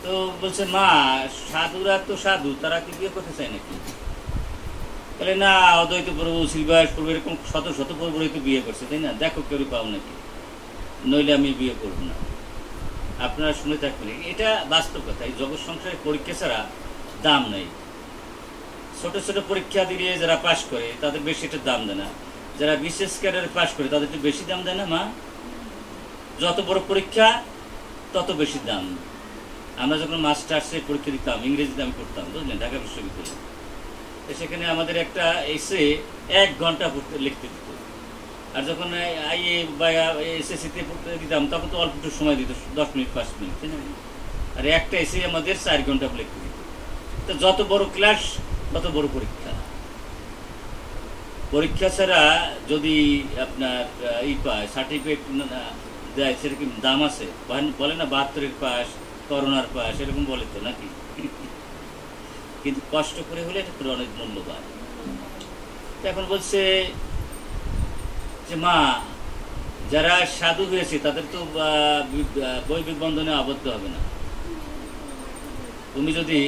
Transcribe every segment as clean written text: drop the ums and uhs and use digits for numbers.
তো বলছে মা সাধুরা তো সাধু, তারা কি বিয়ে করতে চায় নাকি? বলে না, অদ্বৈত প্রভু, শ্রীবাস প্রভু এরকম শত শত প্রভুরই তো বিয়ে করছে, তাই না? দেখো কেউ পাও নাকি, নইলে আমি বিয়ে করবো না। আপনারা শুনে থাকবেন, এটা বাস্তব কথা। এই জগৎ সংসারে পরীক্ষা ছাড়া দাম নেই। ছোট ছোট পরীক্ষা দিয়ে যারা পাশ করে তাদের বেশি একটা দাম দেয় না, যারা বিশেষ ক্যাডারে পাশ করে তাদের একটু বেশি দাম দেয় না মা? যত বড় পরীক্ষা তত বেশি দাম। আমরা যখন মাস্টার্সে পরীক্ষা দিতাম, ইংরেজিতে আমি করতাম, বুঝলেন, ঢাকা বিশ্ববিদ্যালয়ে, সেখানে আমাদের একটা এসে 1 ঘন্টা পড়তে লিখতে দিত। আর যখন আইএ বা এসএসসিতে পড়তে দিতাম তখন তো অল্প একটু সময় দিত, 10 মিনিট 5 মিনিট, তাই না? আর একটা এসে আমাদের 4 ঘন্টা লিখতে দিত। তো যত বড় ক্লাস তত বড় পরীক্ষা। পরীক্ষা ছাড়া যদি আপনার পায়, সার্টিফিকেট দেয়, সেটা কি দাম আছে? বলে না 72-এর পাস, করোনার পাস, এরকম বলে তো নাকি? কিন্তু কষ্ট করে হলে এটা করে অনেক মূল্যবান। এখন বলছে যে মা, যারা সাধু হয়েছে তাদের তো বৈদিক বন্ধনে আবদ্ধ হবে না। তুমি যদি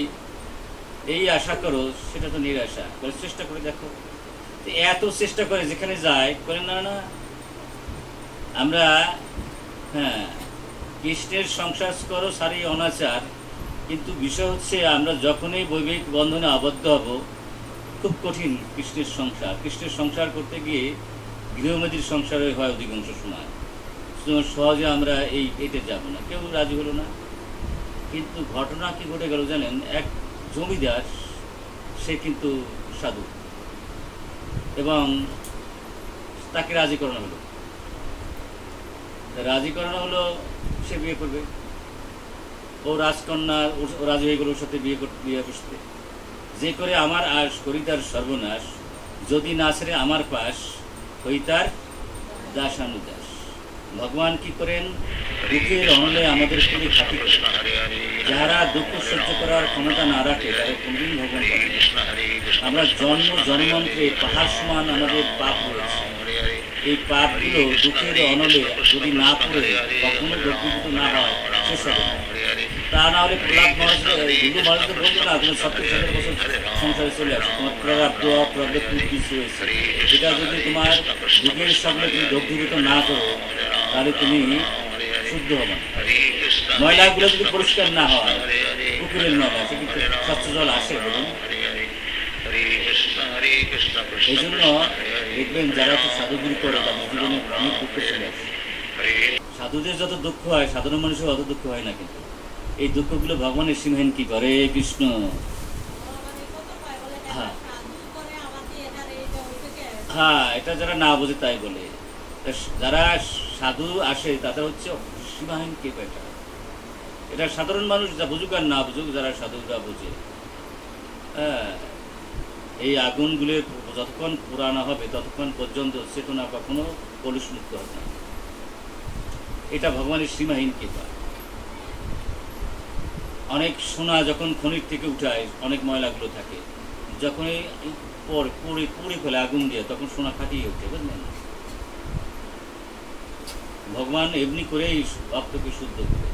এই আশা করো সেটা তো নিরাশা। চেষ্টা করে দেখো। এত চেষ্টা করে যেখানে যায়, করে না না আমরা কৃষ্ণের সংসার করো সারি অনাচার, কিন্তু বিষয় হচ্ছে আমরা যখনই বৈবাহিক বন্ধনে আবদ্ধ হব, খুব কঠিন কৃষ্ণের সংসার। কৃষ্ণের সংসার করতে গিয়ে গৃহমেধির সংসারে হয় অধিকাংশ সময়। সহজে আমরা এতে যাব না, কেউ রাজি হলো না। কিন্তু ঘটনা কি ঘটে গেল জানেন? এক জমিদার, সে কিন্তু সাধু, এবং তাকে রাজি করানো হলো। রাজি করানো হলো সে বিয়ে করবে। ও রাজকন্যা, ও রাজি হয়ে গেল ওর সাথে বিয়ে বসতে। যে করে আমার আশ করি তার সর্বনাশ, যদি না ছেড়ে আমার পাশ হই তার দাসানুদাস। ভগবান কি করেন? দুঃখের অনলে আমাদের খুবই খাতি করে। যারা দুঃখ সহ্য করার ক্ষমতা না রাখে তাদের কোনদিন ভগবান করে। আমরা জন্মান্তরে পাহাড় সমান আমাদের পাপ রয়েছে। এই পাপগুলো দুঃখের অনলে যদি না পড়ে, কখনো দগ্ধীভূত না হয়, শেষ হবে না। তা না হলে প্রলাপ মহারাজ, হিন্দু মহারাজ তো বলতো না, তুমি 70,000 বছর সংসারে চলে আসো, তোমার প্রারব্ধ অপ্রারব্ধ খুব কিছু হয়েছে। এটা যদি তোমার দুঃখের সামনে তুমি দগ্ধীভূত না করো, তাহলে তুমি শুদ্ধ হবে না। ময়লাগুলো যদি পরিষ্কার না হয়, পুকুরের ময়লা, সে কিন্তু স্বচ্ছ জল আসে, বলুন। এই জন্য দেখবেন যারা একটু সাধুগিরি করে তাদের জীবনে অনেক দুঃখ চলে আসে। সাধুদের যত দুঃখ হয় সাধারণ মানুষের অত দুঃখ হয় না। কিন্তু এই দুঃখগুলো ভগবানের সীমাহীন কি করে কৃষ্ণ। হ্যাঁ, এটা যারা না বোঝে তাই বলে। যারা সাধু আসে তাদের হচ্ছে সীমাহীন কে এটা। এটা সাধারণ মানুষ যা বুঝুক আর না বুঝুক, যারা সাধুরা বোঝে। হ্যাঁ, এই আগুনগুলো যতক্ষণ পুরানো হবে ততক্ষণ পর্যন্ত চেতনা কখনো কলুষমুক্ত হবে না। এটা ভগবানের সীমাহীন কৃপা। অনেক সোনা যখন খনির থেকে উঠায়, অনেক ময়লাগুলো থাকে, যখনই পুড়ে ফেলে আগুন দিয়ে, তখন সোনা ফাটিয়ে ওঠে, বুঝলেন? ভগবান এমনি করেই ভক্তকে শুদ্ধ করে।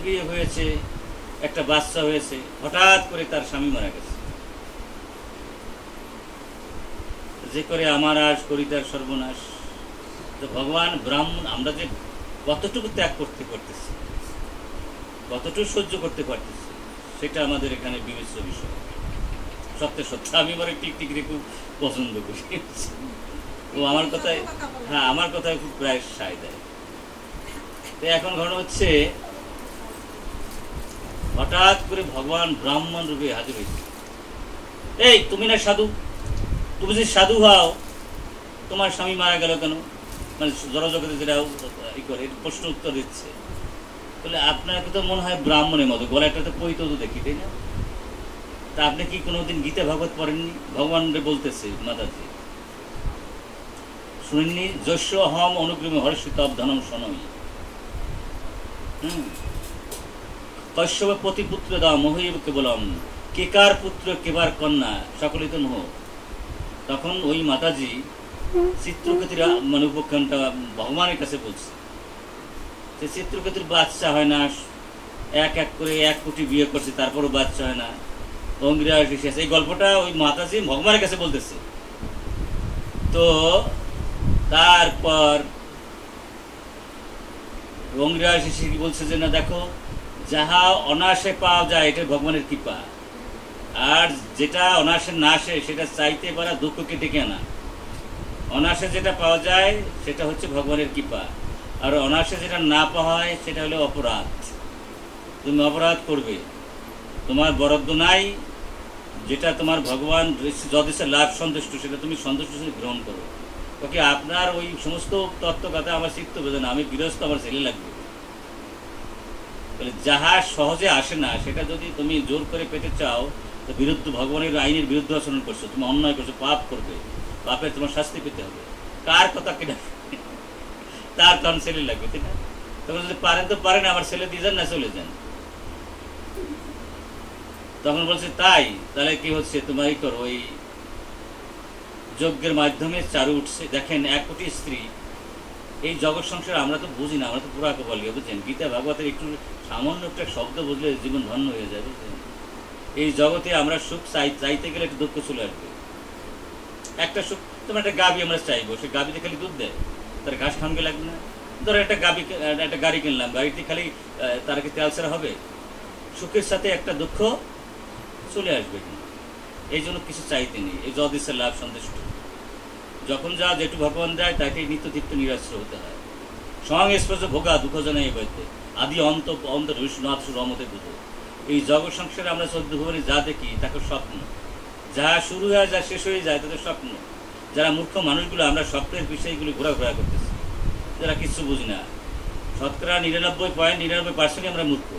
বিয়ে হয়েছে, একটা বাচ্চা হয়েছে, হঠাৎ করে তার স্বামী মারা গেছে। যে করে আমার আশ করি তার সর্বনাশ। তো ভগবান ব্রাহ্মণ, আমরা যে কতটুকু ত্যাগ করতে পারতেছি, কতটুকু সহ্য করতে পারতেছি, সেটা আমাদের এখানে বিবেচ্য বিষয়। সত্যি সত্য আমি আমার টিকটিকি খুব পছন্দ করি। ও আমার কথায়, হ্যাঁ, আমার কথায় খুব প্রায় সায় দেয়। তো এখন ঘটনা হচ্ছে, হঠাৎ করে ভগবান ব্রাহ্মণ রূপে হাজির হয়েছে। এই তুমি না সাধু, তুমি যদি সাধু হও, তোমার স্বামী মারা গেল কেন? মানে জড়জগতে যেটা ই করে প্রশ্ন উত্তর দিচ্ছে। বলে আপনাকে তো মনে হয় ব্রাহ্মণের মতো, গলাটা তো পৈত তো দেখি, তাই না? তা আপনি কি কোনোদিন গীতা ভাগবত পড়েননি? ভগবান বলতেছে মাতাজি, শুনেননি? যস্য অহম অনুগ্রমে হর্ষিতব ধনম শনই। কশ্যপ প্রতিপুত্র দাও মোহৈব কেবলম, কেকার পুত্র কেবার কন্যা সকলেই তো মোহ। তখন ওই মাতাজি চিত্রকেতুর মানে উপাখ্যানটা ভগবানের কাছে বলছে যে চিত্রকেতুর বাচ্চা হয় না, এক এক করে 1 কোটি বিয়ে করছে, তারপরও বাচ্চা হয় না। অঙ্গিরাজ ঋষি আছে, এই গল্পটা ওই মাতাজি ভগবানের কাছে বলতেছে। তো তারপর অঙ্গিরাজ ঋষি কি বলছে যে না দেখো, যাহা অনায়াসে পাওয়া যায় এটা ভগবানের কৃপা, আর যেটা অনায়াসে না আসে সেটা চাইতে পারা দুঃখকে ডেকে আনা। অনায়াসে যেটা পাওয়া যায় সেটা হচ্ছে ভগবানের কৃপা, আর অনায়াসে যেটা না পাওয়া হয় সেটা হলো অপরাধ। তুমি অপরাধ করবে, তোমার বরাদ্দ নাই, যেটা তোমার ভগবান যদিসে লাভ সন্তুষ্ট সেটা তুমি সন্তুষ্ট গ্রহণ করো। ওকে আপনার ওই সমস্ত তত্ত্ব কথা আমার শিখতে হবে না, আমি গৃহস্থ, আমার ছেলে লাগবে। যাহা সহজে আসে না সেটা যদি তুমি জোর করে পেতে চাও, তো বিরুদ্ধ ভগবানের আইনের বিরুদ্ধ আচরণ করছো, তুমি অন্যায় করছো, পাপ করবে, পাপের তোমার শাস্তি পেতে হবে। কার কথা কিনা তার তখন ছেলে লাগবে, ঠিক না? তখন যদি পারেন তো পারেন, আমার ছেলে দিয়ে যান না চলে যান। তখন বলছে তাই, তাহলে কি হচ্ছে, তোমার এই করো, ওই যজ্ঞের মাধ্যমে চারু উঠছে। দেখেন 1 কোটি স্ত্রী, এই জগৎ সংসার আমরা তো বুঝি না, আমরা তো পুরা বলি, বুঝছেন? গীতা ভাগবতের একটু সামান্য একটা শব্দ বুঝলে জীবন ধন্য হয়ে যায়, বুঝছেন? এই জগতে আমরা সুখ চাইতে গেলে একটু দুঃখ চলে আসবে। একটা সুখ, তোমার একটা গাভী আমরা চাইবো, সে গাভীতে খালি দুধ দেয়, তার ঘাস খানকে লাগবে না। ধরো একটা গাড়ি কিনলাম, গাড়িতে খালি তার কি তেল ছাড়া হবে? সুখের সাথে একটা দুঃখ চলে আসবে। এই জন্য কিছু চাইতে নেই, এই যদিসে লাভ সন্তুষ্ট। যখন যা যেটু ভগবান দেয় তাকে নিত্য তৃপ্ত নিরাশ্র হতে হয়। সংস্পর্শ ভোগা দুঃখ জানাই বইতে আদি অন্ত অন্ত বিষ্ণুনাথ রমতে দুঃখ। এই জগৎ সংসারে আমরা 14 ভুবনে যা দেখি তাকে স্বপ্ন, যা শুরু হয় যা শেষ হয়ে যায় তাদের স্বপ্ন। যারা মূর্খ মানুষগুলো আমরা স্বপ্নের বিষয়গুলি ঘোরাঘোরা করতেছি, যারা কিছু বুঝি না। শতকরা 99.99% আমরা মূর্খ।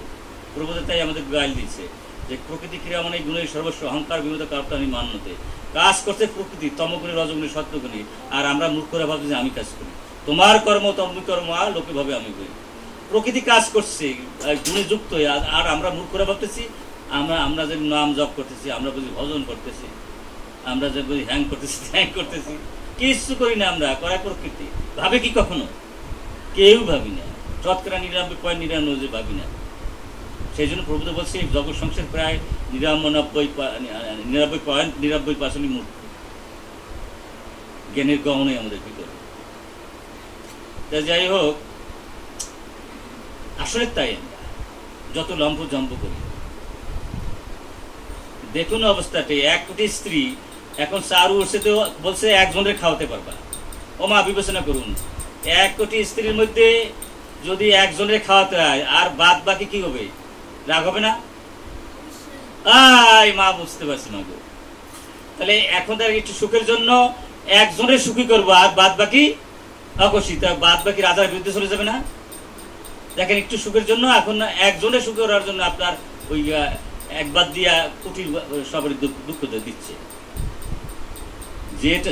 প্রভুদের তাই আমাদের গাইল দিচ্ছে যে প্রকৃতি ক্রিয়া মানে গুণের সর্বস্ব, অহংকার বিনোদ কার্তানি মান্যতে। কাজ করছে প্রকৃতি, তমগুণী রজগুণী সত্যগুণী, আর আমরা মূর্খরা ভাবছি যে আমি কাজ করি। তোমার কর্ম তুমি কর্ম, আর লোকে ভাবে আমি করি। প্রকৃতি কাজ করছে গুণে যুক্ত, আর আমরা মূর্খরা ভাবতেছি আমরা যে নাম জপ করতেছি, আমরা বুঝি ভজন করতেছি, আমরা যে বুঝি হ্যাং করতেছি হ্যাং করতেছি, কিছু করি না। আমরা করা প্রকৃতি ভাবে কি কখনো? কেউ ভাবি না। শতকরা 99.99 যে ভাবি না। সেই জন্য প্রভু বলছে জগৎ সংসার প্রায় 99.99% মূর্খ, জ্ঞানের গহনে আমাদের ভিতরে। তা যাই হোক, আসলে তাই আমরা যত লম্ব জম্ব করি। দেখুন অবস্থাটি, 1 কোটি স্ত্রী, এখন চারু উঠছে তো বলছে একজনের খাওয়াতে পারবা। ও মা বিবেচনা করুন, 1 কোটি স্ত্রীর মধ্যে যদি একজনের খাওয়াতে হয়, আর বাদ বাকি কি হবে? রাগ হবে না? মা বুঝতে পারছি মা গো। তাহলে এখন তার একটু সুখের জন্য একজনের সুখী করবো, আর বাদ বাকি অকশি, বাদ বাকি রাজার বিরুদ্ধে চলে যাবে না? দেখেন, একটু সুখের জন্য এখন একজনের সুখী করার জন্য আপনার ওই একবার দিয়া কুটির সবার দুঃখ দিচ্ছে।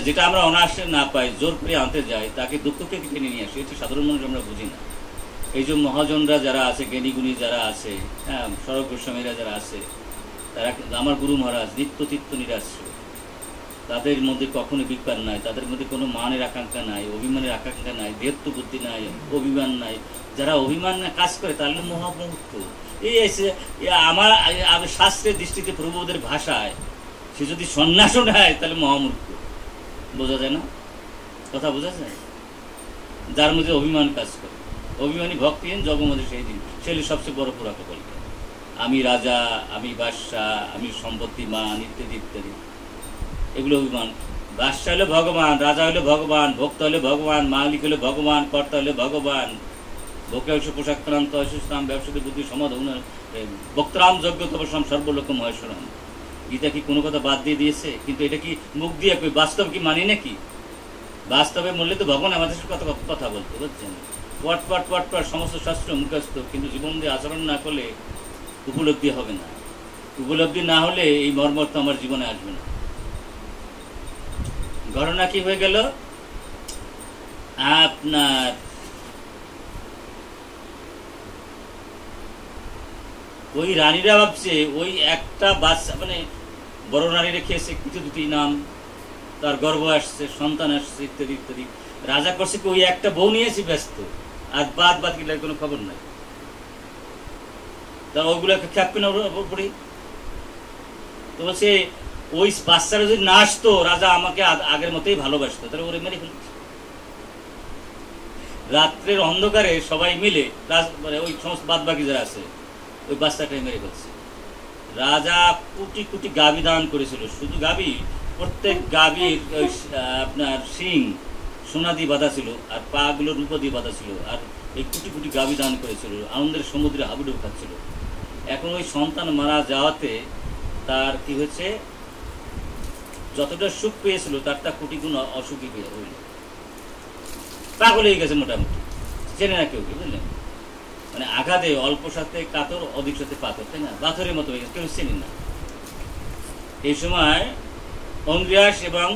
যেটা আমরা অনায়াসে না পাই, জোর করে আনতে যাই, তাকে দুঃখকে টেনে নিয়ে আসে। এটি সাধারণ মানুষ আমরা বুঝি না। এই যে মহাজনরা যারা আছে, জ্ঞানীগুণী যারা আছে, হ্যাঁ, সড়ক গোস্বামীরা যারা আছে, তারা, আমার গুরু মহারাজ নিত্য তৃপ্ত নিরাশ্র। তাদের মধ্যে কখনো বিকার নাই, তাদের মধ্যে কোনো মানের আকাঙ্ক্ষা নাই, অভিমানের আকাঙ্ক্ষা নাই, দেহত্ব বুদ্ধি নাই, অভিমান নাই। যারা অভিমান না কাজ করে তাহলে মহামূর্খ। এই আমার শাস্ত্রের দৃষ্টিতে প্রভুদের ভাষায় সে যদি সন্ন্যাসও নেয় তাহলে মহামূর্খ। বোঝা যায় না? কথা বোঝা যায়? যার মধ্যে অভিমান কাজ করে, অভিমানী ভক্তিহীন জগমধ্যে সেই দিন সে সবচেয়ে বড় পুরাকে বলবে আমি রাজা, আমি বাদশাহ, আমি সম্পত্তিমান, ইত্যাদি ইত্যাদি। এগুলো অভিমান। বাদশাহ হলো ভগবান, রাজা হলো ভগবান, ভক্ত হলে ভগবান, মালিক হলো ভগবান, কর্তা হলে ভগবান। ভোকে হচ্ছে পোশাক ক্রান্ত, অসুস্থাম, ব্যবসায়ী বুদ্ধি সমাধান, বক্তরাম যজ্ঞ তপস্যাম সর্বলোক মহেশ্বরাম। গীতা কি কোনো কথা বাদ দিয়ে দিয়েছে? কিন্তু এটা কি মুখ দিয়ে বাস্তব কি মানি নাকি? বাস্তবে মূল্যে তো ভগবান আমাদের সাথে কথা বলতে, বুঝছেন? পট পট পট পট সমস্ত শাস্ত্র মুখস্থ, কিন্তু জীবন দিয়ে আচরণ না করলে উপলব্ধি হবে না। উপলব্ধি না হলে এই মর্ম তো আমার জীবনে আসবে না। ঘটনা কি হয়ে গেল, আপনার ওই রানীরা ভাবছে ওই একটা বাচ্চা, মানে বড় রানীরা খেয়েছে কিছু দুটি নাম, তার গর্ভ আসছে, সন্তান আসছে, ইত্যাদি ইত্যাদি। রাজা করছে কি ওই একটা বউ নিয়েছি ব্যস্ত, আর বাদ বাদ গেলে কোনো খবর নাই। তার ওগুলোকে খ্যাপবে না পড়ি। তো বলছে ওই বাচ্চারা যদি না আসতো, রাজা আমাকে আগের মতোই ভালোবাসতো, তাহলে ওরে মেরে ফেলছে। রাত্রের অন্ধকারে সবাই মিলে মানে ওই সমস্ত বাদ বাকি যারা আছে ওই বাচ্চাটাই মেরে ফেলছে। রাজা কোটি কোটি গাভী দান করেছিল, শুধু গাভী, প্রত্যেক গাভীর আপনার শিং সোনা দিয়ে বাঁধা ছিল, আর পা গুলো রূপা দিয়ে বাঁধা ছিল, আর এই কোটি কোটি গাভী দান করেছিল, আনন্দের সমুদ্রে হাবুডুবু খাচ্ছিল। এখন ওই সন্তান মারা যাওয়াতে তার কি হয়েছে, যতটা সুখ পেয়েছিল তার তা কোটি গুণ অসুখী পেয়ে হইল, পাগল হয়ে গেছে মোটামুটি, চেনে না কেউ, বুঝলেন? মানে আঘাতে অল্প সাথে কাতর, অধিক সাথে পাথর, তাই না? পাথরের মতো হয়ে গেছে, কেউ চেনেন না। এই সময় অঙ্গিয়াস এবং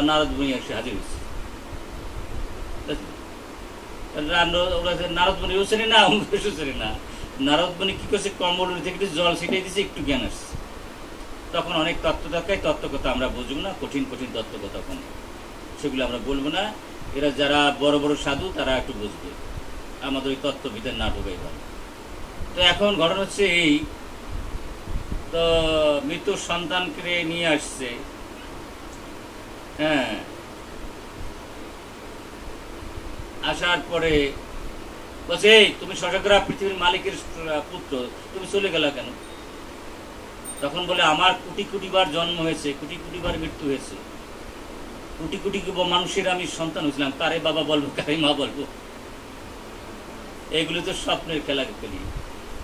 নারদ মুনি এসে হাজির হয়েছে। নারদ মুনিও চেনে না, অঙ্গিয়াসও চেনে না। নারদ মুনি কি করছে, কম্বল থেকে জল ছিটাই দিয়েছে, একটু জ্ঞান আসছে। তখন অনেক তত্ত্ব দেখায়, তত্ত্বকথা আমরা বুঝবো না, কঠিন কঠিন তত্ত্বকথা, তখন সেগুলো আমরা বলবো না। এরা যারা বড় বড় সাধু তারা একটু বুঝবে, আমাদের ওই তত্ত্ববিদের নাটক এবার। তো এখন ঘটনা হচ্ছে এই, তো মৃত্যুর সন্তানকে নিয়ে আসছে, হ্যাঁ, আসার পরে বলছে তুমি শশাগ্রাহ পৃথিবীর মালিকের পুত্র, তুমি চলে গেলা কেন? তখন বলে আমার কোটি কোটি বার জন্ম হয়েছে, কোটি কোটি বার মৃত্যু হয়েছে, কোটি কোটি মানুষের আমি সন্তান হয়েছিলাম, কারে বাবা বলবো, কারে মা বলবো, এগুলো তো স্বপ্নের খেলা খেলি।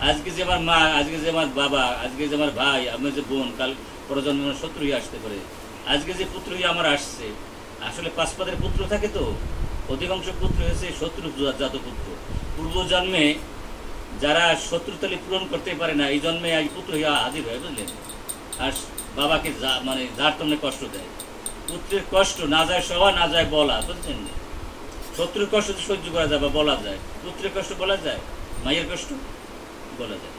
আজকে যে আমার মা, আজকে যে আমার বাবা, আজকে যে আমার ভাই, আমার যে বোন, কাল পরজন্ম শত্রু হয়ে আসতে পারে। আজকে যে পুত্র হয়ে আমার আসছে, আসলে পাঁচ পাদের পুত্র থাকে, তো অধিকাংশ পুত্র হয়েছে শত্রু জাত পুত্র। পূর্ব জন্মে যারা শত্রুতালি পূরণ করতে পারে না, এই জন্মে আজ পুত্র হইয়া হাজির হয়, বুঝলেন? আর বাবাকে মানে যার তেমনি কষ্ট দেয়। পুত্রের কষ্ট না যায় সবা, না যায় বলা, বুঝলেন? শত্রুর কষ্ট সহ্য করা যায় বা বলা যায়, পুত্রের কষ্ট বলা যায়, মায়ের কষ্ট বলা যায়।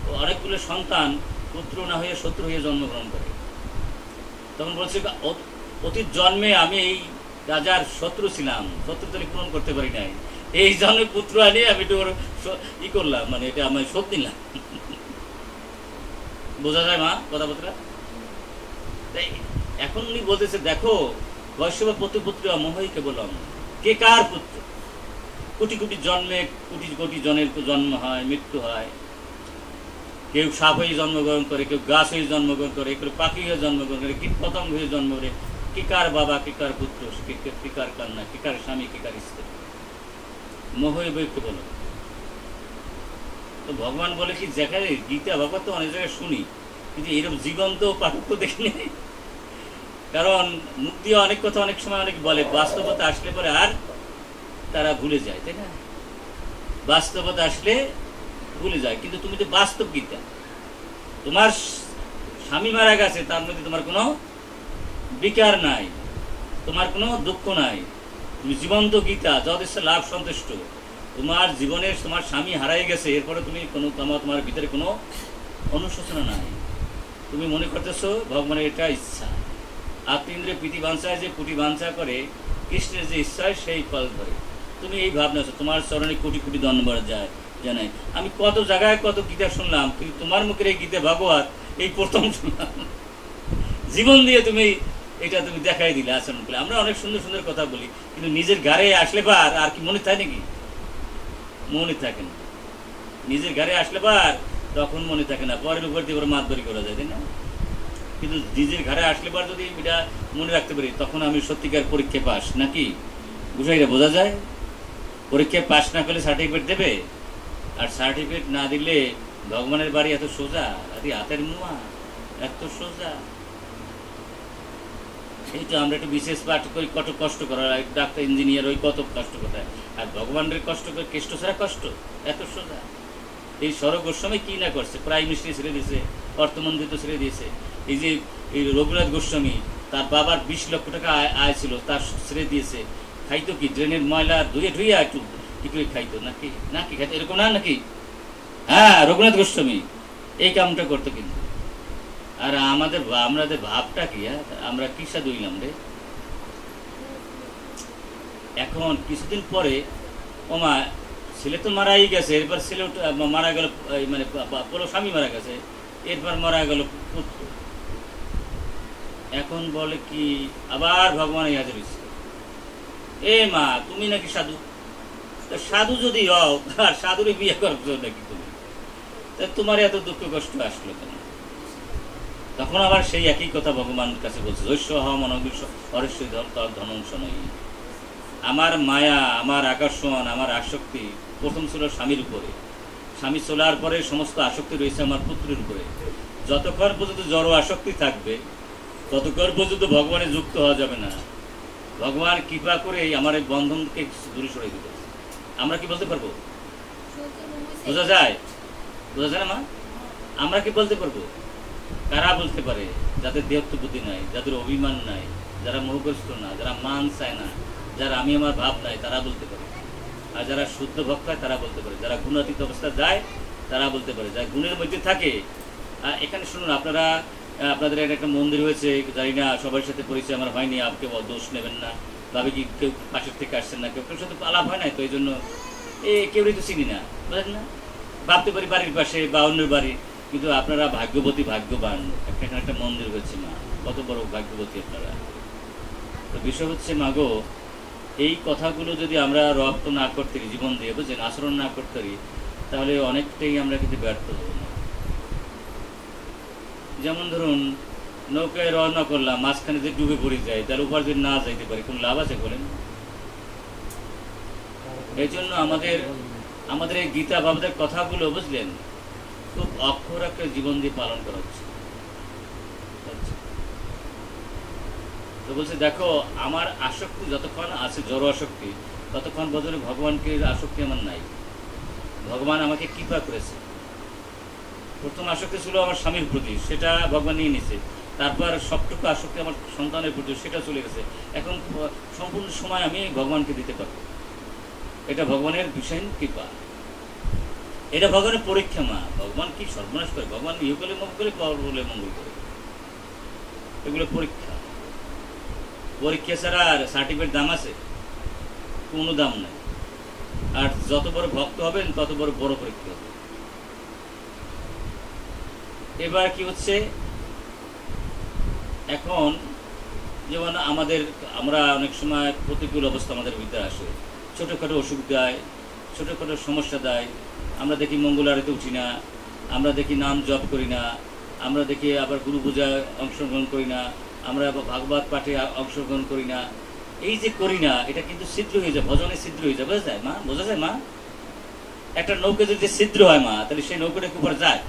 তো অনেকগুলো সন্তান পুত্র না হয়ে শত্রু হয়ে জন্মগ্রহণ করে। তখন বলছে অতীত জন্মে আমি এই রাজার শত্রু ছিলাম, শত্রুতালি পূরণ করতে পারি নাই, এই জন্মে পুত্র আনি আমি একটু ই করলাম, মানে এটা আমি শোধ নিলাম। বোঝা যায় মা কথাবার্তা? এখন উনি বলতেছে, দেখো বৈষ্ণব প্রতিপুত্র মোহই কেবলম, কে কার পুত্র? কোটি কোটি জন্মে কোটি কোটি জনের জন্ম হয়, মৃত্যু হয়। কেউ সাপ হয়ে জন্মগ্রহণ করে, কেউ গাছ হয়ে জন্মগ্রহণ করে, কেউ পাখি হয়ে জন্মগ্রহণ করে, কীট পতঙ্গ হয়ে জন্ম করে। কে কার বাবা, কে কার পুত্র, কে কার কন্যা, কে কার স্বামী, কে কার স্ত্রী, মোহই বই কেবলম। তো ভগবান বলে কি, যেখানে গীতা ভগবত তো অনেক জায়গায় শুনি, কিন্তু এরকম জীবন্ত পাঠক দেখিনি। কারণ মুখ দিয়ে অনেক কথা অনেক সময় অনেক বলে, বাস্তবতা আসলে পরে আর তারা ভুলে যায়, তাই না? বাস্তবতা আসলে ভুলে যায়। কিন্তু তুমি তো বাস্তব গীতা, তোমার স্বামী মারা গেছে, তার মধ্যে তোমার কোনো বিকার নাই, তোমার কোনো দুঃখ নাই, তুমি জীবন্ত গীতা, যথেষ্ট লাভ সন্তুষ্ট। তোমার জীবনে তোমার স্বামী হারাই গেছে, এরপরে তুমি কোনো তোমার ভিতরে কোনো অনুশোচনা নাই। তুমি মনে করতেছো ভগবানের এটা ইচ্ছা। আত্মীন্দ্রিয় প্রীতি বাঞ্ছায় যে কোটি বাঞ্ছা করে, কৃষ্ণের যে ইচ্ছায় সেই ফল ধরে। তুমি এই ভাবনা আছো, তোমার চরণে কোটি কোটি ধন্যবাদ যায় জানাই। আমি কত জায়গায় কত গীতা শুনলাম, কিন্তু তোমার মুখের এই গীতা ভাগবত এই প্রথম শুনলাম। জীবন দিয়ে তুমি এটা তুমি দেখাই দিলে আচরণ করলে। আমরা অনেক সুন্দর সুন্দর কথা বলি, কিন্তু নিজের ঘরে আসলে বার আর কি মনে থাকে নাকি? মনে থাকে না। নিজের ঘরে আসলে বার তখন মনে থাকে না, পরের উপর দিয়ে মাতবাড়ি করা যায়, তাই না? কিন্তু নিজের ঘরে আসলে বার যদি এটা মনে রাখতে পারি, তখন আমি সত্যিকার পরীক্ষা পাস নাকি, বুঝাইটা বোঝা যায়। পরীক্ষায় পাস না করলে সার্টিফিকেট দেবে, আর সার্টিফিকেট না দিলে ভগবানের বাড়ি এত সোজা, হাতের মুয়া এত সোজা। এই তো আমরা একটু বিশেষ পাঠ করি, কত কষ্ট করা, ডাক্তার ইঞ্জিনিয়ার ওই কত কষ্ট কোথায়, আর ভগবানের কষ্ট করে কেষ্ট ছাড়া কষ্ট এত সোজা। এই সরব গোস্বামী কি না করছে, প্রাইম মিনিস্টার ছেড়ে দিয়েছে, অর্থমন্ত্রী তো ছেড়ে দিয়েছে। এই যে এই রঘুনাথ গোস্বামী, তার বাবার 20 লক্ষ টাকা আয় ছিল, তার ছেড়ে দিয়েছে। খাইতো কি, ড্রেনের ময়লা ধুয়ে ধুয়ে একটু কি করে খাইতো, নাকি নাকি খাইতো এরকম না নাকি? হ্যাঁ, রঘুনাথ গোস্বামী এই কামটা করতো। কিন্তু আর আমাদের ভাবটা কি, আমরা কি সাধু হইলাম রে। এখন কিছুদিন পরে ওমা ছেলে তো মারাই গেছে, এরপর ছেলে মারা গেল, মানে স্বামী মারা গেছে, এরপর মারা গেল পুত্র। এখন বলে কি আবার ভগবান এই হাজির হয়েছে, এ মা তুমি নাকি সাধু, সাধু যদি হও আর সাধুরে বিয়ে করছো নাকি তুমি, তোমার এত দুঃখ কষ্ট আসলো কেন? তখন আবার সেই একই কথা ভগবানের কাছে বলছে, ঐশ্ব হম অনবিশ্ব অরস্য ধনংশ নই। আমার মায়া, আমার আকর্ষণ, আমার আসক্তি প্রথম ছিল স্বামীর উপরে, স্বামী চলার পরে সমস্ত আসক্তি রয়েছে আমার পুত্রের উপরে। যতক্ষণ পর্যন্ত জড় আসক্তি থাকবে ততক্ষণ পর্যন্ত ভগবানে যুক্ত হওয়া যাবে না। ভগবান কৃপা করে আমার এই বন্ধনকে দূরে সরে দিবে। আমরা কি বলতে পারবো? বোঝা যায়? বোঝা যায় না মা? আমরা কি বলতে পারবো? কারা বলতে পারে? যাদের দেহত্ব বুদ্ধি নাই, যাদের অভিমান নাই, যারা মোহগ্রস্ত না, যারা মান চায় না, যারা আমি আমার ভাব নাই, তারা বলতে পারে। আর যারা শুদ্ধ ভক্ত হয় তারা বলতে পারে, যারা গুণাতীত অবস্থা যায় তারা বলতে পারে, যারা গুণের মধ্যে থাকে। এখানে শুনুন, আপনারা আপনাদের একটা মন্দির হয়েছে, জানি না, সবার সাথে পরিচয় আমার হয়নি, আপনি দোষ নেবেন না, ভাবে কি কেউ পাশের থেকে আসছেন না, কেউ কেউ সাথে আলাপ হয় নাই, তো এই জন্য কেউই তো চিনি না, বুঝলেন না? ভাবতে পারি বাড়ির পাশে বা অন্যের বাড়ি, কিন্তু আপনারা ভাগ্যবতী, ভাগ্যবান, এখানে একটা মন্দির হয়েছে। মা কত বড় ভাগ্যবতী আপনারা। তো বিষয় হচ্ছে মাগো, এই কথাগুলো যদি আমরা রপ্ত না করতে পারি, জীবন দিয়ে বুঝলেন, আচরণ না করতে পারি, তাহলে অনেকটাই আমরা কিন্তু ব্যর্থ হব না। যেমন ধরুন, নৌকায় রওনা করলাম, মাঝখানে যে ডুবে পড়ে যায়, তার উপর যদি না যাইতে পারি, কোন লাভ আছে বলেন? এই জন্য আমাদের এই গীতা ভাবদের কথাগুলো বুঝলেন, খুব অক্ষর একটা জীবন দিয়ে পালন করা হচ্ছে। তো বলছে দেখো, আমার আসক্তি যতক্ষণ আছে, জড় আসক্তি, ততক্ষণ বদলে ভগবানকে আসক্তি আমার নাই। ভগবান আমাকে কৃপা করেছে। প্রথম আসক্তি ছিল আমার স্বামীর প্রতি, সেটা ভগবান নিয়ে নিছে। তারপর সবটুকু আসক্তি আমার সন্তানের প্রতি, সেটা চলে গেছে। এখন সম্পূর্ণ সময় আমি ভগবানকে দিতে পারবো। এটা ভগবানের বিশাল কৃপা, এটা ভগবানের পরীক্ষা। মা ভগবান কি সর্বনাশ করে? ভগবান ইয়ে করলে মঙ্গল করে, পর বলে মঙ্গল করে। এগুলো পরীক্ষা। পরীক্ষা ছাড়া আর সার্টিফিকেট দাম আছে? কোনো দাম নেই। আর যত বড় ভক্ত হবেন তত বড় বড় পরীক্ষা হবে। এবার কি হচ্ছে, এখন যেমন আমরা অনেক সময় প্রতিকূল অবস্থা আমাদের ভিতরে আসে, ছোটোখাটো অসুখ দেয়, ছোটোখাটো সমস্যা দেয়। আমরা দেখি মঙ্গল আরতিতে উঠি না, আমরা দেখি নাম জপ করি না, আমরা দেখি আবার গুরু পূজায় অংশগ্রহণ করি না, আমরা ভাগবত পাঠে অংশগ্রহণ করি না। এই যে করি না, এটা কিন্তু ছিদ্র হয়ে যায়, ভজনে ছিদ্র হয়ে যায়। বোঝা যায় মা? বোঝা যায় মা? একটা নৌকা যদি ছিদ্র হয় মা, তাহলে সেই নৌকাটা কি উপরে যায়?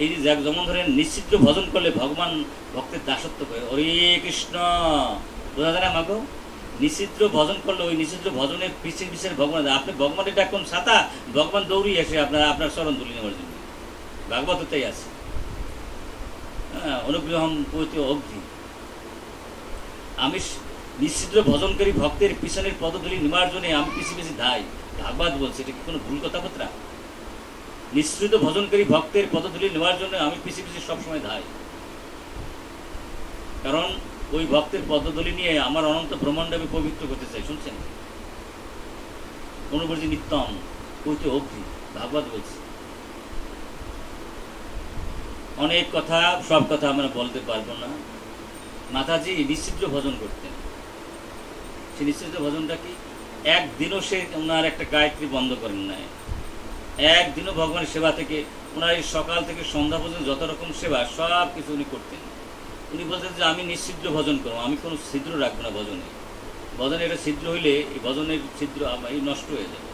এই যে যেমন ধরেন নিশ্চিদ্র ভজন করলে ভগবান ভক্তের দাসত্ব করে, হরে কৃষ্ণ, বোঝা যায় না মাগো? নিশ্চিদ্র ভজন করলে ওই নিশ্চিদ্র ভজনের পিছিয়ে পিছিয়ে ভগবান, আপনি ভগবানের ডাকুন ছাতা, ভগবান দৌড়িয়ে আসে আপনার চরণ তুলে নেওয়ার জন্য। ভাগবতটাই আছে, হ্যাঁ, অনুগ্রহম পৈত অগ্নি। আমি নিশ্চিদ্র ভজনকারী ভক্তের পিছনের পদধূলি নেওয়ার জন্য আমি পিছিয়ে পিছিয়ে ধাই। ভাগবত বলছে, এটা কি কোনো ভুল কথাবার্তা? নিশ্চিত ভজনকারী ভক্তের পদধূলি নেওয়ার জন্য আমি পিছিয়ে পিছিয়ে সবসময় ধাই। কারণ ওই ভক্তের পদধূলি নিয়ে আমার অনন্ত ব্রহ্মাণ্ড আমি পবিত্র করতে চাই। শুনছেন? অনুবর্তী নিত্যম কৈত অগ্নি, ভাগবত বলছে। অনেক কথা, সব কথা আমরা বলতে পারবো না। মাতাজি নিশ্চিদ্র ভজন করতেন। সে নিশ্চিদ্র ভজনটা কি? একদিনও সে ওনার একটা গায়ত্রী বন্ধ করেন নাই। একদিনও ভগবানের সেবা থেকে, ওনার এই সকাল থেকে সন্ধ্যা পর্যন্ত যত রকম সেবা সব কিছু উনি করতেন। উনি বলতেন যে আমি নিশ্চিদ্র ভজন করবো, আমি কোনো ছিদ্র রাখবো না ভজনে। ভজনে এটা ছিদ্র হইলে এই ভজনের ছিদ্র নষ্ট হয়ে যাবে।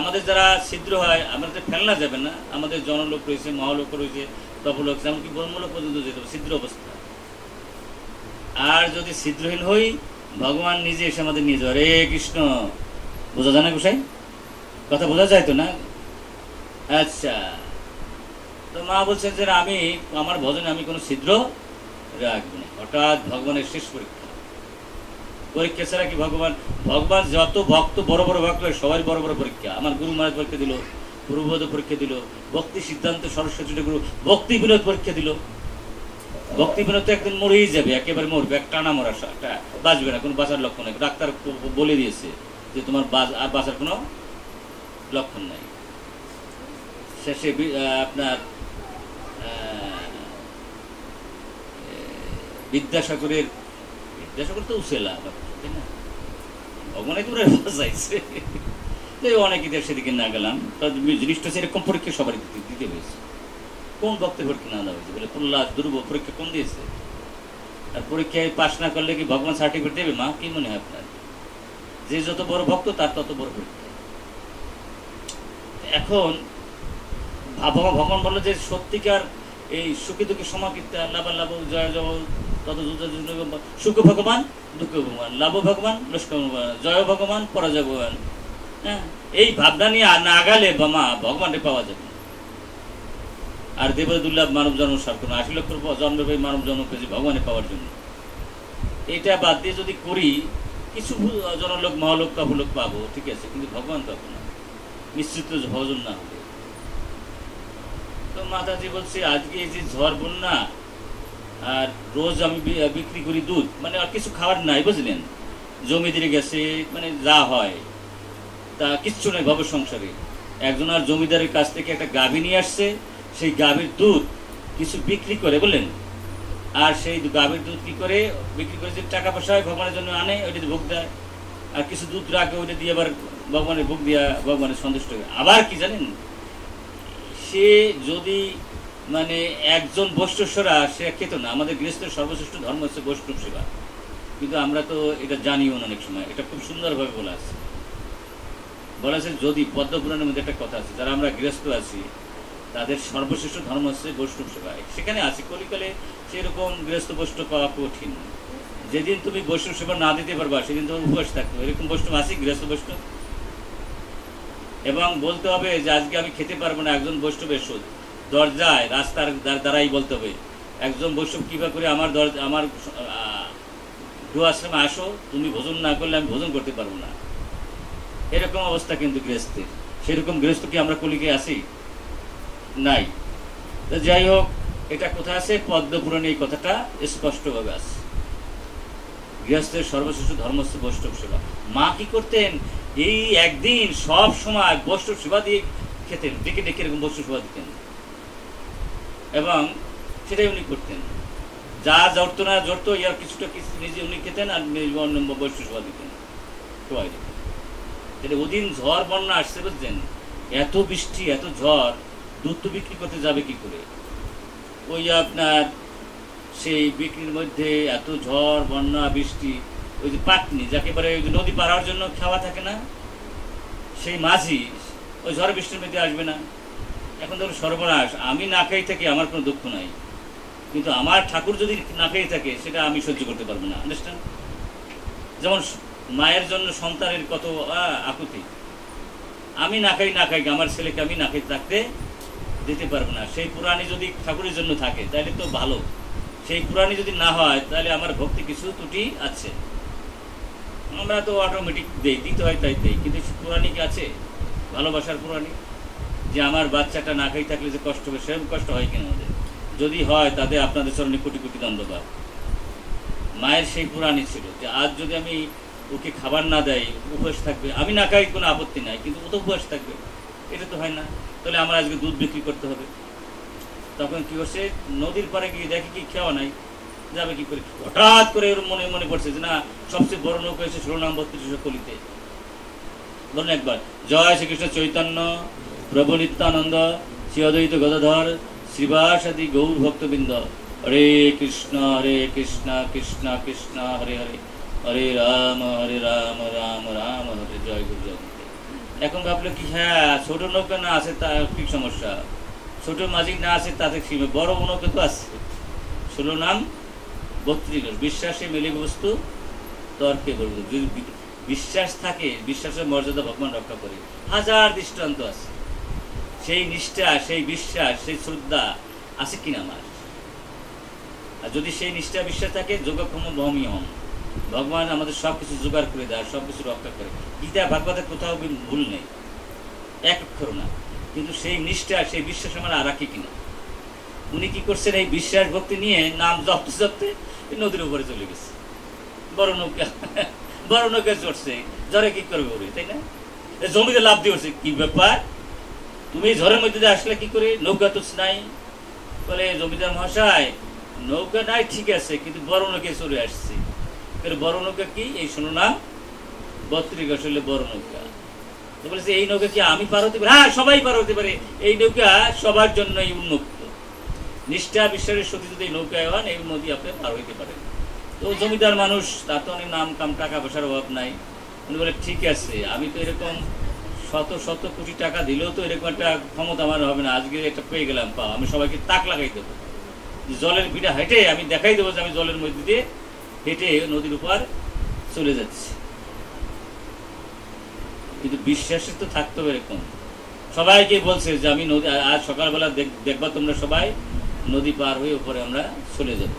আমাদের যারা ছিদ্র হয়, আমাদের ফেলনা যাবে না। আমাদের জনলোক রয়েছে, মহালোক রয়েছে, তপলোক, এমনকি ব্রহ্মলোক পর্যন্ত যেতে হবে ছিদ্র অবস্থা। আর যদি ছিদ্রহীন হই, ভগবান নিজে এসে আমাদের নিয়ে যাবে। হরে কৃষ্ণ, বোঝা যায় না গোসাই? কথা বোঝা যায় তো না? আচ্ছা, তো মা বলছেন যে আমি আমার ভজনে আমি কোনো ছিদ্র রাখবো না। হঠাৎ ভগবানের শেষ পরীক্ষা। পরীক্ষা ছাড়া কি ভগবান যত ভক্ত, বড় বড় ভক্ত সবাই বড় বড় পরীক্ষা। আমার গুরু মহারাজ পরীক্ষা দিল, গুরুবোধ পরীক্ষা দিল, ভক্তি সিদ্ধান্ত সরস্বতী গুরু ভক্তি বিনোদ পরীক্ষা দিল। ভক্তি বিনোদ তো একদিন মরেই যাবে, একেবারে মরবে, এক টানা মরা, বাঁচবে না, কোনো বাঁচার লক্ষণ নেই। ডাক্তার বলে দিয়েছে যে তোমার আর বাঁচার কোনো লক্ষণ নাই। শেষে আপনার বিদ্যাসাগর তো উছেলা, তাই না, অনেক দূরে বাজাইছে, অনেক ইতিহাস সেদিকে না গেলাম। জিনিসটা সেরকম পরীক্ষা সবারই দিতে হয়েছে। কোন ভক্তের পরীক্ষা না দেওয়া হয়েছে বলে প্রহ্লাদ দুর্ব পরীক্ষা কোন দিয়েছে? আর পরীক্ষায় পাশ না করলে কি ভগবান সার্টিফিকেট দেবে? মা কি মনে হয় আপনার? যে যত বড় ভক্ত তার তত বড় পরীক্ষা। এখন ভগবান বললো যে সত্যিকার এই সুখী দুঃখী সমাকৃতা লাভ লাভ জয় জয় তত সুখ ভগবান দুঃখ ভগবান লাভ ভগবান লস্কর ভগবান জয় ভগবান পরাজয় ভগবান। হ্যাঁ, এই ভাবনা নিয়ে না গেলে মা ভগবানকে পাওয়া যাবে। আর দেব দুর্লভ মানব জন্ম সার কোনো ৮০ লক্ষ জন্মে মানব জন্ম পেয়েছে ভগবানে পাওয়ার জন্য। এটা বাদ দিয়ে যদি করি কিছু জনলোক মহালোক কাপুলোক পাবো, ঠিক আছে, কিন্তু ভগবান পাবো না, নিশ্চিত ভজন না হবে। তো মাতাজি বলছে আজকে এই যে ঝড় বন্যা, আর রোজ আমি বিক্রি করি দুধ, মানে আর কিছু খাওয়ার নাই, বুঝলেন, জমি দিয়ে গেছে, মানে যা হয় তা কিচ্ছু নেই ভব সংসারে। একজন আর জমিদারের কাছ থেকে একটা গাভী নিয়ে আসছে, সেই গাভীর দুধ কিছু বিক্রি করে, বললেন, আর সেই গাভীর দুধ কি করে বিক্রি করে যে টাকা পয়সা হয় ভগবানের জন্য আনে, ওইটা ভোগ দেয়, আর কিছু দুধ রাখে, ওইটা দিয়ে আবার ভগবানের ভোগ দিয়া ভগবানের সন্তুষ্ট হবে। আবার কি জানেন, সে যদি মানে একজন বৈষ্ণবেরা সে খেত না। আমাদের গৃহস্থের সর্বশ্রেষ্ঠ ধর্ম হচ্ছে বৈষ্ণব সেবা, কিন্তু আমরা তো এটা জানিও না। অনেক সময় এটা খুব সুন্দরভাবে বলা আছে, যদি পদ্মপুরাণের মধ্যে একটা কথা আছে, যারা আমরা গৃহস্থ আছি তাদের সর্বশ্রেষ্ঠ ধর্ম হচ্ছে বৈষ্ণব সেবা। সেখানে আছে কলিকালে সেরকম গৃহস্থ বৈষ্ণব পাওয়া কঠিন। যেদিন তুমি বৈষ্ণব সেবা না দিতে পারবা সেদিন তোমার উপবাস থাকতে হবে। এরকম বৈষ্ণব আছে গৃহস্থ বৈষ্ণব? এবং বলতে হবে যে আজকে আমি খেতে পারবো না, একজন বৈষ্ণবের সুদ দরজায় রাস্তার দ্বারাই বলতে হবে, একজন বৈষ্ণব কৃপা করে আমার গৃহাশ্রমে আসো, তুমি ভোজন না করলে আমি ভোজন করতে পারবো না। এরকম অবস্থা কিন্তু গৃহস্থের। সেরকম গৃহস্থ কি আমরা কলিকে আসি? নাই। তো যাই হোক, এটা কোথায় আছে? পদ্মপুরাণে এই কথাটা স্পষ্টভাবে আছে, গৃহস্থের সর্বশ্রেষ্ঠ ধর্ম হচ্ছে বৈষ্ণব সেবা। মা কি করতেন, এই একদিন সব সময় বৈষ্ণব সেবা দিয়ে খেতেন, ডেকে ডেকে এরকম বৈষ্ণব সেবা দিতেন, এবং সেটাই উনি করতেন। যা জড়তো না জড়তো ইয়ার কিছুটা কিছু নিজে উনি খেতেন, আর বৈষ্ণব সেবা দিতেন, সবাই দিতেন। তাহলে ওদিন ঝড় বন্যা আসছে, বুঝছেন, এত বৃষ্টি এত ঝড়, দুধ তো বিক্রি করতে যাবে কি করে? ওই আপনার সেই বিক্রির মধ্যে এত ঝড় বন্যা বৃষ্টি, ওই যে পাটনি যাকে বলে ওই যে নদী পার হওয়ার জন্য খাওয়া থাকে না, সেই মাঝি ওই ঝড় বৃষ্টির মধ্যে আসবে না। এখন ধরুন সর্বনাশ, আমি না খেয়ে থাকি আমার কোনো দুঃখ নাই, কিন্তু আমার ঠাকুর যদি না খেয়ে থাকে সেটা আমি সহ্য করতে পারবো না। আন্ডারস্ট্যান্ড? যেমন মায়ের জন্য সন্তানের কত আকুতি, আমি না খাই আমার ছেলেকে আমি না খাই থাকতে দিতে পারবো না। সেই পুরাণী যদি ঠাকুরের জন্য থাকে তাহলে তো ভালো, সেই পুরাণী যদি না হয় তাহলে আমার ভক্তি কিছু ত্রুটি আছে। আমরা তো অটোমেটিক দিতে হয় তাই দেই, কিন্তু পুরাণী কি আছে ভালোবাসার পুরাণী, যে আমার বাচ্চাটা না খাই থাকলে যে কষ্ট হবে, সেরকম কষ্ট হয় কিনা আমাদের? যদি হয় তাদের আপনাদের চরণে কোটি কোটি দণ্ডবাদ। মায়ের সেই পুরাণী ছিল যে আজ যদি আমি ওকে খাবার না দেয় উপবাস থাকবে, আমি না খাই কোনো আপত্তি নাই, কিন্তু ও তো উপবাস থাকবে, এটা তো হয় না। তাহলে আমার আজকে দুধ বিক্রি করতে হবে। তখন কি করছে, নদীর পাড়ে গিয়ে দেখে কি খাওয়া নাই, যাবে কি করে? হঠাৎ করে ওর মনে মনে পড়ছে যে না, সবচেয়ে বড় নৌকা এসে 16 নাম 32 কলিতে। বলুন একবার, জয় শ্রীকৃষ্ণ চৈতন্য প্রভু নিত্যানন্দ শ্রী অদ্বৈত গদাধর শ্রীবাসাদি গৌর ভক্তবৃন্দ, হরে কৃষ্ণ কৃষ্ণ কৃষ্ণ হরে হরে, হরে রাম রাম রাম হরে, জয় গুরু জয়। এখন ভাবলো কি, হ্যাঁ ছোট নৌকা না আছে তা কি সমস্যা, ছোট মাঝিক না আছে তাতে সীমা, বড় নৌকা তো আছে। 16 নাম 32, বিশ্বাসে মেলে বস্তু তর্কে বলবো। যদি বিশ্বাস থাকে, বিশ্বাসের মর্যাদা ভগবান রক্ষা করে। হাজার দৃষ্টান্ত আছে। সেই নিষ্ঠা, সেই বিশ্বাস, সেই শ্রদ্ধা আছে কিনা আমার? আর যদি সেই নিষ্ঠা বিশ্বাস থাকে, যোগক্ষম ভৌমি হম, ভগবান আমাদের সবকিছু জোগাড় করে দেয়, সবকিছু রক্ষা করে। গীতা ভাগবতের কোথাও ভুল নেই, এক অক্ষর না, কিন্তু সেই নিষ্ঠা সেই বিশ্বাস আমার আর রাখি কিনা? উনি কি করছেন, এই বিশ্বাস ভক্তি নিয়ে নাম জপতে জপতে নদীর উপরে চলে গেছে, বড় নৌকা চড়ছে, জ্বরে কি করবে ওরে, তাই না? জমিতে লাভ দিয়ে উঠছে। কি ব্যাপার, তুমি ঝড়ের মধ্যে দিয়ে আসলে কি করে? নৌকা তো নাই। বলে জমিদার মহাশয়, নৌকা নাই ঠিক আছে, কিন্তু বড় নৌকে চলে আসছে। বড় নৌকা কি? এই শোনো না, 32 আসলে বড় নৌকা। তো বলেছে এই নৌকা কি আমি পার হতে পারি? হ্যাঁ, সবাই পার হতে পারে, এই নৌকা সবার জন্যই উন্মুক্ত। নিষ্ঠা বিশ্বাসের সত্যি যদি নৌকায় হন, এই নদী আপনি পার হইতে পারেন। তো জমিদার মানুষ, তার তো অনেক নাম কাম, টাকা পয়সার অভাব নাই। উনি বলে ঠিক আছে, আমি তো এরকম শত শত কোটি টাকা দিলেও তো এরকম একটা ক্ষমতা আমার হবে না। আজকে একটা পেয়ে গেলাম, পাও, আমি সবাইকে তাক লাগাই দেবো, জলের ভিড়া হেঁটে আমি দেখাই দেবো যে আমি জলের মধ্যে দিয়ে হেঁটে নদীর উপর চলে যাচ্ছি। কিন্তু বিশ্বাসে তো থাকতে হবে এরকম। সবাইকে বলছে যে আমি নদী, আজ সকালবেলা দেখবা তোমরা সবাই নদী পার হয়ে উপরে আমরা চলে যাব।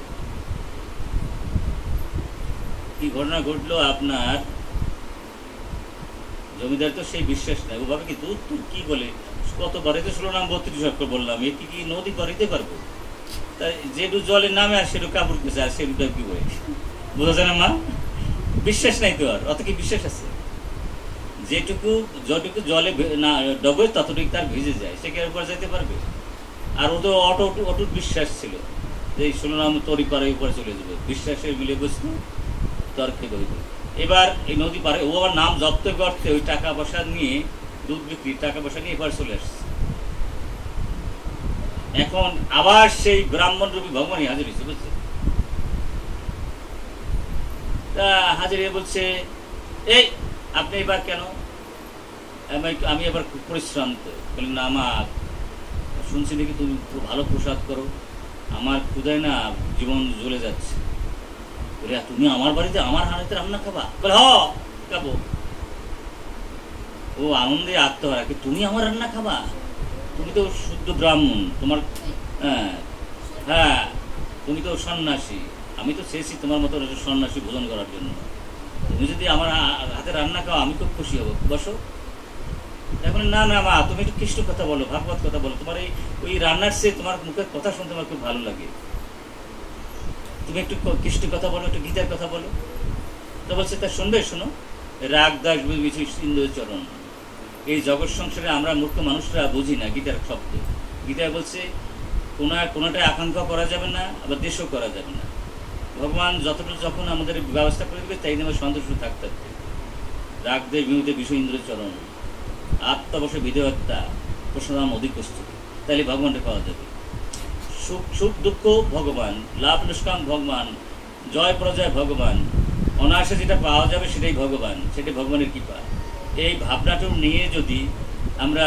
কি ঘটনা ঘটলো আপনার, জমিদার তো সেই বিশ্বাস নাই। ওভাবে কি তুই কি বলে কত বাড়িতে শুনলাম 32 অক্ষর বললাম, এ কি নদী পারিতে পারবো? তাই যেটু জলের নামে আর সেটু কাপড় কেছে আর সেটুটা কি বলে বোঝা যায় না মা? বিশ্বাস নাই তো, আর অত কি বিশ্বাস আছে? যেটুকু যতটুকু জলে না ডবে ততটুকু তার ভিজে যায়, সে কি উপর যেতে পারবে? আর ও তো অটুট বিশ্বাস ছিল যে শুনলাম তরি পারে উপরে চলে যাবে। বিশ্বাসের মিলে বস্তু তর্কে দইব। এবার এই নদী পারে ও আবার নাম জপ্ত করতে ওই টাকা পয়সা নিয়ে, দুধ বিক্রি টাকা পয়সা নিয়ে এবার চলে আসছে। এখন আবার সেই ব্রাহ্মণ রূপী ভগবানই হাজির হয়েছে, বুঝছে? তা হাজির হয়ে বলছে, এই আপনি এবার কেন? আমি এবার খুব পরিশ্রান্ত। বলি না, আমার শুনছি নাকি তুমি খুব ভালো প্রসাদ করো, আমার ক্ষুধায় না জীবন জ্বলে যাচ্ছে। বলে তুমি আমার বাড়িতে আমার হাতে রান্না খাবা? বলে হ খাবো। ও আনন্দে আত্মহারা, তুমি আমার রান্না খাবা? তুমি তো শুদ্ধ ব্রাহ্মণ, তোমার হ্যাঁ তুমি তো সন্ন্যাসী, আমি তো চেয়েছি তোমার মতো সন্ন্যাসী ভোজন করার জন্য। তুমি যদি আমার হাতে রান্না খাও আমি খুব খুশি হবো, বসো। এখন না না মা, তুমি একটু কৃষ্ণ কথা বলো, ভাগবত কথা বলো, তোমার এই ওই রান্নার চেয়ে তোমার মুখের কথা শুনতে আমার খুব ভালো লাগে, তুমি একটু কৃষ্ণ কথা বলো, একটু গীতার কথা বলো। তো বলছে তা শুনবে, শোনো, রাগ দাস ইন্দ্র চরণ। এই জগৎ সংসারে আমরা মূর্খ মানুষরা বুঝি না গীতার শব্দ। গীতায় বলছে কোনোটাই আকাঙ্ক্ষা করা যাবে না, আবার দেশও করা যাবে না। ভগবান যতটুকু যখন আমাদের ব্যবস্থা করে দেবে তাই নিয়ে সন্তুষ্ট থাকতে হবে। রাগ দেশ বিমুতে বিষয় ইন্দ্র চরণ, আত্মাবশে বিধেয়তা প্রসাদাম অধিক প্রস্তুতি, তাইলে ভগবানটা পাওয়া যাবে। সুখ দুঃখ ভগবান, লাভ লোকসান ভগবান, জয় পরাজয় ভগবান, অনায়াসে যেটা পাওয়া যাবে সেটাই ভগবান, সেটাই ভগবানের কৃপা। এই ভাবনাটা নিয়ে যদি আমরা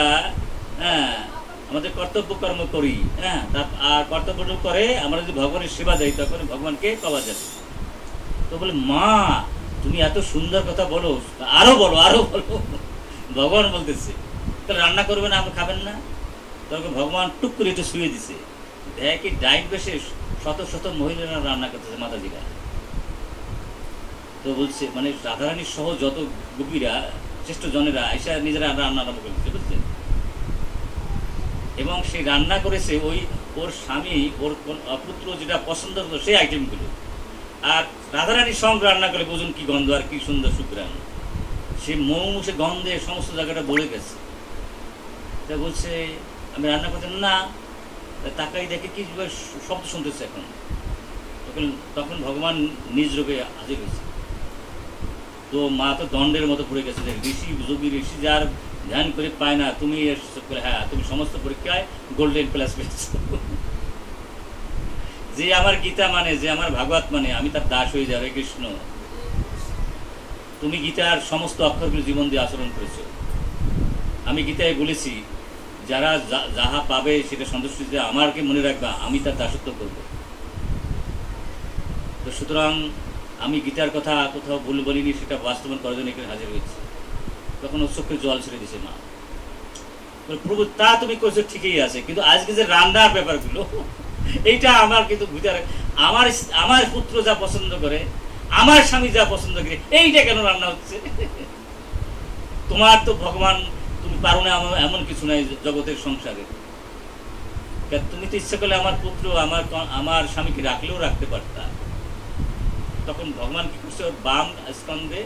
আমাদের কর্তব্য কর্ম করি, আর কর্তব্য করে আমরা যদি ভগবানের সেবা দেয়, তখন ভগবানকে পাওয়া যাবে। তো বলে মা তুমি এত সুন্দর কথা বলো, আরো বলো আরো বলো। ভগবান বলতেছে তাহলে রান্না করবেন, আপনি খাবেন না? তখন ভগবান টুক করে একটু শুয়ে দিছে, দেখি ডাইন বেশে শত শত মহিলারা রান্না করতেছে মাতাজিরা। তো বলছে মানে রাধারানী সহ যত গোপীরা শ্রেষ্ঠ জনেরা এসে নিজেরা রান্না আরম্ভ করে দিচ্ছে, বুঝছেন? এবং সে রান্না করেছে ওর স্বামী, ওর পুত্র যেটা পছন্দ করতো সেই আইটেমগুলো। আর রাধারানীর সঙ্গে রান্না করে বুঝুন কি গন্ধ আর কি সুন্দর সুগ্রাম। সে মৌমুষে গন্ধে সমস্ত জায়গাটা বলে গেছে। তা বলছে আমি রান্না করতাম না, তাকাই দেখে কি শব্দ শুনতেছে। এখন তখন ভগবান নিজ রূপে হাজির হয়েছে। তো মা তো দণ্ডের মতো পড়ে গেছে, ঋষি যোগী ঋষি যার ধ্যান করে পায় না, তুমি হ্যাঁ তুমি সমস্ত পরীক্ষায় গোল্ডেন প্লাস পেয়েছো। যে আমার গীতা মানে, যে আমার ভাগবত মানে, আমি তার দাস হয়ে যাবে। কৃষ্ণ তুমি গীতার সমস্ত অক্ষরগুলো জীবন দিয়ে আচরণ করেছো। আমি গীতায় বলেছি যারা যাহা পাবে সেটা সন্তুষ্টি দিয়ে আমাকে মনে রাখবা, আমি তার দাসত্ব করব। তো সুতরাং আমি গীতার কথা কোথাও ভুল বলিনি, সেটা বাস্তবায়ন করার জন্য এখানে হাজির হয়েছে। তখন ওর চোখে জল ছেড়ে দিছে মা। প্রভু তা তুমি করছো ঠিকই আছে, কিন্তু আজকে যে রান্নার ব্যাপারগুলো এইটা আমার কিন্তু ভিতরে, আমার পুত্র যা পছন্দ করে, আমার স্বামী যা পছন্দ করে, এইটা কেন রান্না হচ্ছে? তোমার তো ভগবান, তুমি পারো না এমন কিছু নাই জগতের সংসারে। তুমি তো ইচ্ছা করলে আমার পুত্র আমার স্বামীকে রাখলেও রাখতে পারতা। তখন ভগবান কি করছে, ওর বাম স্কন্ধে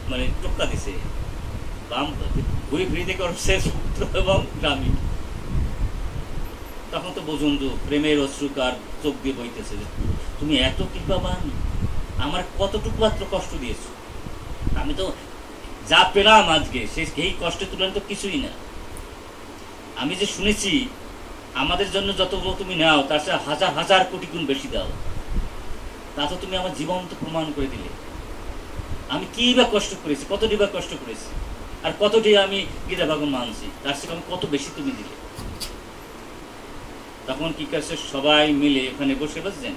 মানে টোক্কা দিছে, বাম ঘুরে ফিরে দেখে ওর শেষ পুত্র এবং স্বামী। তখন তো বুঝুন তো প্রেমের অশ্রুকার চোখ দিয়ে বইতেছে যে তুমি এত কৃপাবান, আমার কতটুকু মাত্র কষ্ট দিয়েছো, আমি তো যা পেলাম আজকে সেই কষ্টের তুলনায় তো কিছুই না। আমি যে শুনেছি আমাদের জন্য যতগুলো তুমি নাও তার সাথে হাজার হাজার কোটি গুণ বেশি দাও, তা তো তুমি আমার জীবন্ত প্রমাণ করে দিলে। আমি কি বা কষ্ট করেছি, কতটি বা কষ্ট করেছি, আর কতটি আমি গীতা ভাগবত মানছি, তার সাথে আমি কত বেশি তুমি দিলে। তখন কি করছে, সবাই মিলে এখানে বসে বসছেন,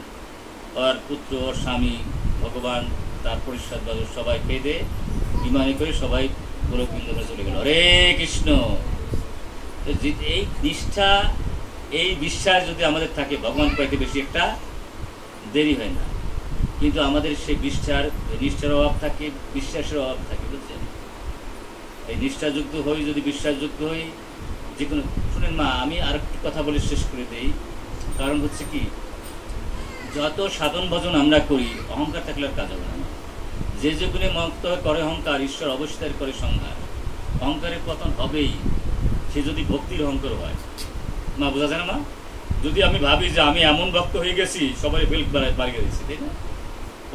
ওর পুত্র, ওর স্বামী, ভগবান, তার পরিষদ সবাই খেয়ে দিয়ে বিমানে করে সবাই গোলক বৃন্দাবনে চলে গেল। হরে কৃষ্ণ। এই নিষ্ঠা, এই বিশ্বাস যদি আমাদের থাকে, ভগবান পাইতে বেশি একটা দেরি হয় না। কিন্তু আমাদের সেই নিষ্ঠার অভাব থাকে, বিশ্বাসের অভাব থাকে, বুঝছেন? এই নিষ্ঠাযুক্ত হই, যদি বিশ্বাসযুক্ত হই, যে কোনো শুনেন মা, আমি আরেকটি কথা বলে শেষ করে দেই। কারণ হচ্ছে কি, যত সাধন ভজন আমরা করি, অহংকার থাকলে আর কাজ হবে না। যে যেগুলি মুক্ত করে অহংকার, ঈশ্বর অবশ্যই করে সংহার। অহংকারের পতন হবেই, সে যদি ভক্তির অহংকার হয়। মা বোঝা যায় না মা? যদি আমি ভাবি যে আমি এমন ভক্ত হয়ে গেছি, সবাই বেল্ট বাড়িয়ে দিচ্ছি, তাই না?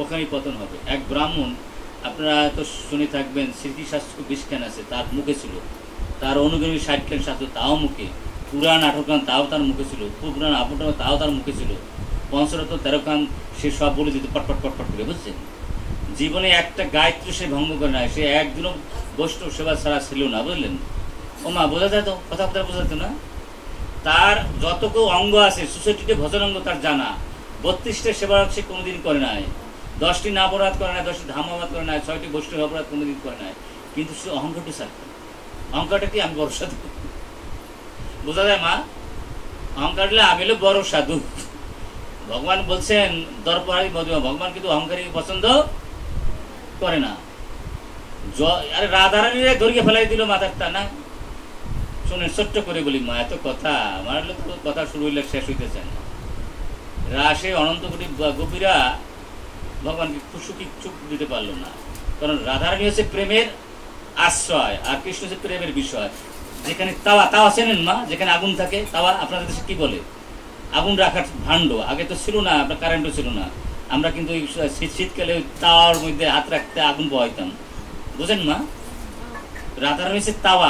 ওখানেই পতন হবে। এক ব্রাহ্মণ, আপনারা তো শুনে থাকবেন, স্মৃতিশাস্ত্র 20 খান আছে, তার মুখে ছিল। তার অনুগামী 60 খান শাস্ত্র, তাও মুখে। পুরাণ 18 খান, তাও তার মুখে ছিল। পুরাণ 18 তাও তার মুখে ছিল। পঞ্চরত্ন 13 খান, সে সব বলে দিত পটপট পটপট করে, বুঝছেন? জীবনে একটা গায়ত্রী সে ভঙ্গ করে না, সে একদিনও বৈষ্ণব সেবা ছাড়া ছিল না, বুঝলেন? ও মা বোঝা যায় তো, কথা বোঝা যেত না? তার যতটুকু অঙ্গ আছে, সোসাইটিতে ভজন অঙ্গ তার জানা। 32টা সেবা সে কোনোদিন করে নাই, 10টি না অপরাধ করে নাই, 10টি ধাম অপরাধ করে নাই, 6টি বৈষ্ণব অপরাধ কোনোদিন করে নাই। কিন্তু সে অহংকারটি ছাড়ত। অহংকারটা কি? আমি বড় সাধু। বোঝা যায় মা? অহংকার হলে আমি হলো বড় সাধু। ভগবান বলছেন দর্পহারি মধুমা, ভগবান কিন্তু অহংকারী পছন্দ করে না। আরে রাধারানীরা ধরিয়ে ফেলাই দিল মাথারটা না। শোনেন, ছোট্ট করে বলি মা, এত কথা আমার তো কথা শুরু হইলে শেষ হইতে চায় না। রাসে অনন্ত কোটি গোপীরা ভগবানকে সুখী চুপ দিতে পারলো না, কারণ রাধারানী হচ্ছে প্রেমের আশ্রয়, আর কৃষ্ণ হচ্ছে প্রেমের বিষয়। যেখানে তাওয়া চেনেন মা, যেখানে আগুন থাকে, তাওয়া আপনাদের দেশে কি বলে? আগুন রাখার ভাণ্ড। আগে তো ছিল না, আপনার কারেন্টও ছিল না। আমরা কিন্তু শীতকালে তাওয়ার মধ্যে হাত রাখতে আগুন পোহাইতাম, বুঝেন মা? রাধারানী হচ্ছে তাওয়া,